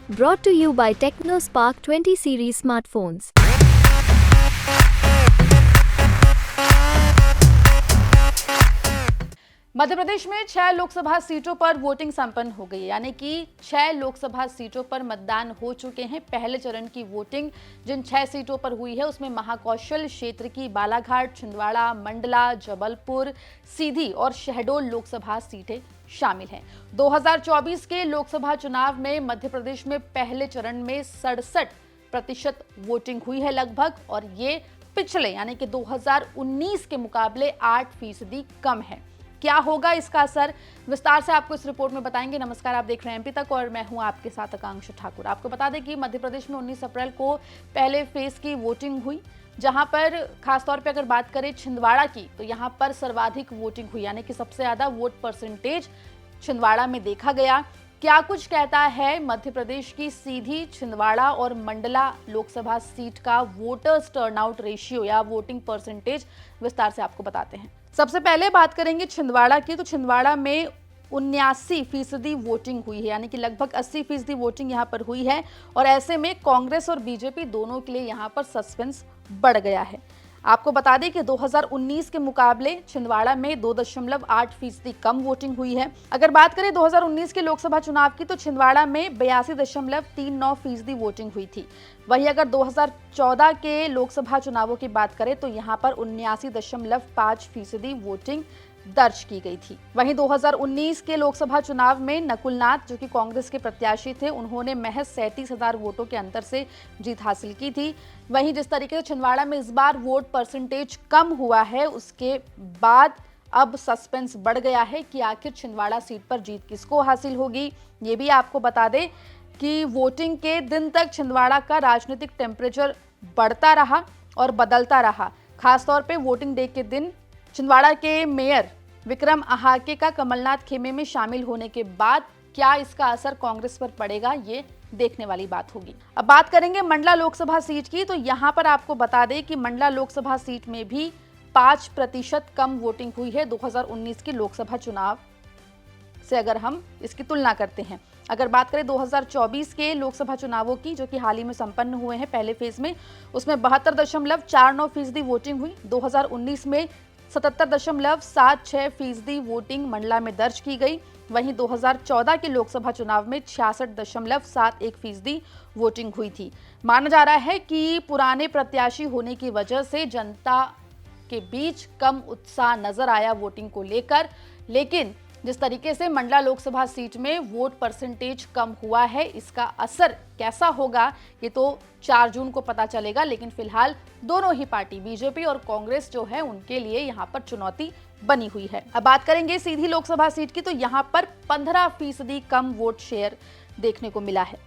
Brought to you by TechnoSpark 20 series smartphones. Madhya Pradesh में 6 लोकसभा सीटों पर वोटिंग संपन्न हो गई, यानी कि 6 लोकसभा सीटों पर मतदान हो चुके हैं। पहले चरण की वोटिंग जिन 6 सीटों पर हुई है उसमें महाकौशल क्षेत्र की बालाघाट, छिंदवाड़ा, मंडला, जबलपुर, सीधी और शहडोल लोकसभा सीटें शामिल हैं। 2024 के लोकसभा चुनाव में मध्य प्रदेश में पहले चरण में 67% वोटिंग हुई है लगभग, और ये पिछले यानी कि 2019 के मुकाबले 8% कम है। क्या होगा इसका असर, विस्तार से आपको इस रिपोर्ट में बताएंगे। नमस्कार, आप देख रहे हैं एमपी तक और मैं हूं आपके साथ आकांक्षा ठाकुर। आपको बता दें कि मध्य प्रदेश में 19 अप्रैल को पहले फेज की वोटिंग हुई, जहां पर खासतौर पे अगर बात करें छिंदवाड़ा की तो यहां पर सर्वाधिक वोटिंग हुई, यानी कि सबसे ज्यादा वोट परसेंटेज छिंदवाड़ा में देखा गया। क्या कुछ कहता है मध्य प्रदेश की सीधी, छिंदवाड़ा और मंडला लोकसभा सीट का वोटर्स टर्नआउट रेशियो या वोटिंग परसेंटेज, विस्तार से आपको बताते हैं। सबसे पहले बात करेंगे छिंदवाड़ा की, तो छिंदवाड़ा में 79% वोटिंग हुई है, यानी कि लगभग 80% वोटिंग यहाँ पर हुई है, और ऐसे में कांग्रेस और बीजेपी दोनों के लिए यहाँ पर सस्पेंस बढ़ गया है। आपको बता दें कि 2019 के मुकाबले छिंदवाड़ा में 2.8% कम वोटिंग हुई है। अगर बात करें 2019 के लोकसभा चुनाव की, तो छिंदवाड़ा में 82.39% वोटिंग हुई थी। वहीं अगर 2014 के लोकसभा चुनावों की बात करें तो यहाँ पर 79.5% वोटिंग दर्ज की गई थी। वहीं 2019 के लोकसभा चुनाव में नकुल नाथ, जो कि कांग्रेस के प्रत्याशी थे, उन्होंने महज 37,000 वोटों के अंतर से जीत हासिल की थी। वहीं जिस तरीके से छिंदवाड़ा में इस बार वोट परसेंटेज कम हुआ है, उसके बाद अब सस्पेंस बढ़ गया है कि आखिर छिंदवाड़ा सीट पर जीत किसको हासिल होगी। ये भी आपको बता दें कि वोटिंग के दिन तक छिंदवाड़ा का राजनीतिक टेम्परेचर बढ़ता रहा और बदलता रहा। खासतौर पे वोटिंग डे के दिन छिंदवाड़ा के मेयर विक्रम आहाके का कमलनाथ खेमे में शामिल होने के बाद क्या इसका असर कांग्रेस पर पड़ेगा, ये देखने वाली बात होगी। अब बात करेंगे मंडला लोकसभा सीट की, तो यहाँ पर आपको बता दें कि मंडला लोकसभा सीट में भी 5% कम वोटिंग हुई है 2019 के लोकसभा चुनाव से, अगर हम इसकी तुलना करते हैं। अगर बात करें 2024 के लोकसभा चुनावों की, जो कि हाल ही में संपन्न हुए हैं पहले फेज में, उसमें 72.49% वोटिंग हुई। 2019 में 77.76% वोटिंग मंडला में दर्ज की गई। वहीं 2014 के लोकसभा चुनाव में 66.71% वोटिंग हुई थी। माना जा रहा है कि पुराने प्रत्याशी होने की वजह से जनता के बीच कम उत्साह नजर आया वोटिंग को लेकर, लेकिन जिस तरीके से मंडला लोकसभा सीट में वोट परसेंटेज कम हुआ है, इसका असर कैसा होगा ये तो 4 जून को पता चलेगा। लेकिन फिलहाल दोनों ही पार्टी बीजेपी और कांग्रेस जो है उनके लिए यहाँ पर चुनौती बनी हुई है। अब बात करेंगे सीधी लोकसभा सीट की, तो यहाँ पर 15% कम वोट शेयर देखने को मिला है।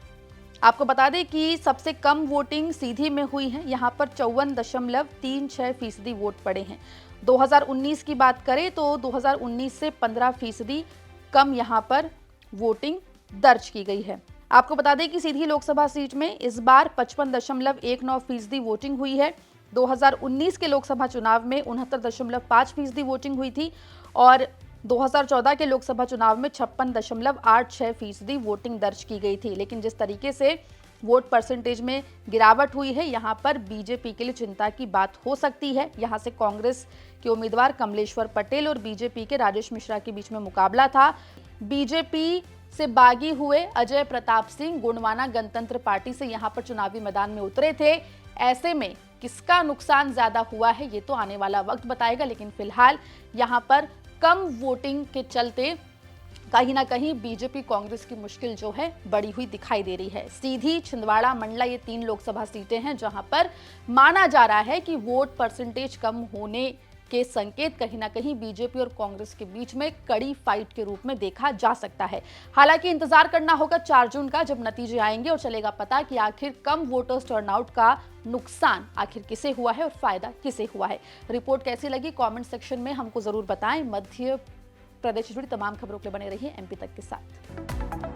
आपको बता दें कि सबसे कम वोटिंग सीधी में हुई है, यहाँ पर 54.36% वोट पड़े हैं। 2019 की बात करें तो 2019 से 15% कम यहाँ पर वोटिंग दर्ज की गई है। आपको बता दें कि सीधी लोकसभा सीट में इस बार 55.19% वोटिंग हुई है। 2019 के लोकसभा चुनाव में 69.5% वोटिंग हुई थी, और 2014 के लोकसभा चुनाव में 56.86% वोटिंग दर्ज की गई थी। लेकिन जिस तरीके से वोट परसेंटेज में गिरावट हुई है, यहाँ पर बीजेपी के लिए चिंता की बात हो सकती है। यहाँ से कांग्रेस के उम्मीदवार कमलेश्वर पटेल और बीजेपी के राजेश मिश्रा के बीच में मुकाबला था। बीजेपी से बागी हुए अजय प्रताप सिंह गोंडवाना गणतंत्र पार्टी से यहाँ पर चुनावी मैदान में उतरे थे। ऐसे में किसका नुकसान ज्यादा हुआ है ये तो आने वाला वक्त बताएगा, लेकिन फिलहाल यहाँ पर कम वोटिंग के चलते कहीं ना कहीं बीजेपी कांग्रेस की मुश्किल जो है बढ़ी हुई दिखाई दे रही है। सीधी, छिंदवाड़ा, मंडला, ये 3 लोकसभा सीटें हैं जहां पर माना जा रहा है कि वोट परसेंटेज कम होने के संकेत कहीं ना कहीं बीजेपी और कांग्रेस के बीच में कड़ी फाइट के रूप में देखा जा सकता है। हालांकि इंतजार करना होगा 4 जून का, जब नतीजे आएंगे और चलेगा पता कि आखिर कम वोटर्स टर्नआउट का नुकसान आखिर किसे हुआ है और फायदा किसे हुआ है। रिपोर्ट कैसी लगी कमेंट सेक्शन में हमको जरूर बताएं। मध्य प्रदेश से जुड़ी तमाम खबरों के लिए बने रहिए एमपी तक के साथ।